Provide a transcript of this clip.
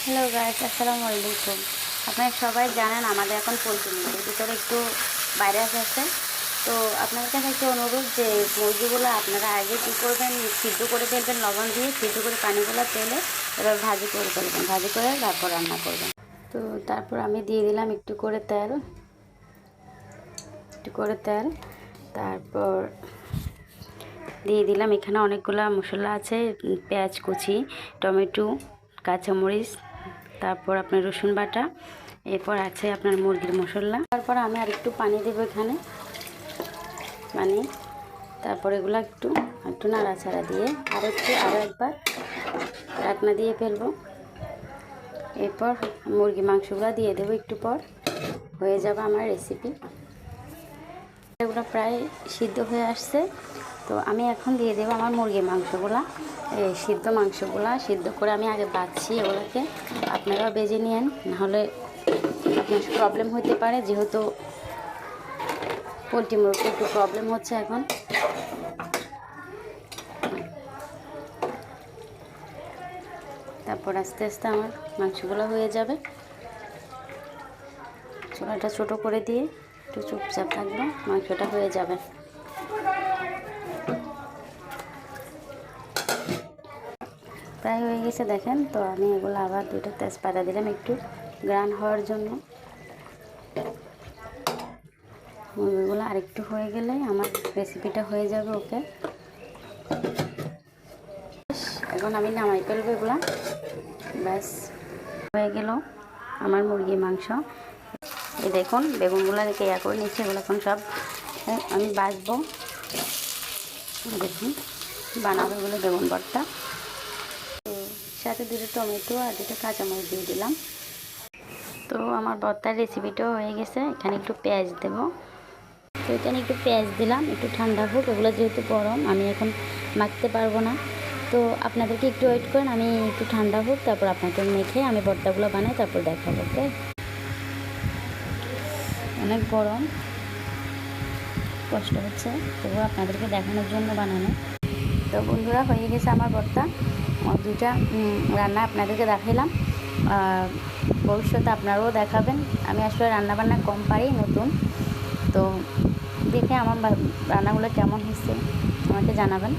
Hello guys, আসসালামু আলাইকুম। আপনারা সবাই জানেন আমাদের এখন পোলট্রি মুরগির ভিতরে একটু ভাইরাস আছে। তো আপনাদের কাছে একটু অনুরোধ যে মুরগিগুলো আপনারা আগে কী করবেন, সিদ্ধ করে ফেলবেন লবণ দিয়ে, সিদ্ধ করে পানিগুলো তেলে এবার ভাজি করে ফেলবেন, ভাজি করে তারপর রান্না করবেন। তো তারপর আমি দিয়ে দিলাম একটু করে তেল, তারপর দিয়ে দিলাম এখানে অনেকগুলো মশলা আছে, পেঁয়াজ কুচি, টমেটো, কাঁচামরিচ, তারপর আপনার রসুন বাটা, এরপর আছে আপনার মুরগির মশলা। তারপর আমি আর একটু পানি দেবো এখানে, তারপর এগুলো একটু নাড়াচাড়া দিয়ে আরও একবার ঢাকনা দিয়ে ফেলবো। এরপর মুরগি মাংসগুলো দিয়ে দেবো, একটু পর হয়ে যাবে আমার রেসিপি। এগুলো প্রায় সিদ্ধ হয়ে আসছে, তো আমি এখন দিয়ে দেবো আমার মুরগির মাংসগুলা। সিদ্ধ মাংসগুলা সিদ্ধ করে আমি আগে বাছছি, এগুলোকে আপনারাও বেজে নিন, নাহলে আপনার প্রবলেম হতে পারে, যেহেতু পোলট্রি মুরগি একটু প্রবলেম হচ্ছে এখন। তারপর আস্তে আস্তে আমার মাংসগুলো হয়ে যাবে। চুলাটা ছোটো করে দিয়ে একটু চুপচাপ থাকবে, মাংসটা হয়ে যাবে। প্রায় হয়ে গেছে দেখেন। তো আমি এগুলো আবার 2টা তেজপাতা দিলাম একটু গ্রান হওয়ার জন্য। মুরগিগুলো আরেকটু হয়ে গেলে আমার রেসিপিটা হয়ে যাবে। ওকে, এখন আমি নামাই ফেলবো এগুলা। ব্যাস হয়ে গেল আমার মুরগির মাংস। এই দেখুন বেগুনগুলো রেখে করে নিচ্ছি, এগুলো এখন সব আমি বাছবো। দেখুন বানাবো এগুলো বেগুন ভর্তা। তো সাথে 2টা টমেটো আর 2টা কাঁচামরিচ দিয়ে দিলাম। তো আমার ভর্তার রেসিপিটাও হয়ে গেছে। এখানে একটু পেঁয়াজ দেবো, তো এখানে একটু পেঁয়াজ দিলাম, একটু ঠান্ডা হোক, এগুলো যেহেতু গরম আমি এখন মাখতে পারবো না। তো আপনাদেরকে একটু ওয়েট করেন, আমি একটু ঠান্ডা হোক, তারপর আপনাদের মেখে আমি ভর্তাগুলো বানাই, তারপর দেখাবো। ওকে, অনেক গরম, কষ্ট হচ্ছে, তবুও আপনাদেরকে দেখানোর জন্য বানানো। তো বন্ধুরা, হয়ে গেছে আমার ভর্তা। 2টা রান্না আপনাদেরকে দেখাইলাম, ভবিষ্যতে আপনারাও দেখাবেন। আমি আসলে রান্নাবান্না কম পারি, নতুন। তো দেখে আমার রান্নাগুলো কেমন হয়েছে আমাকে জানাবেন।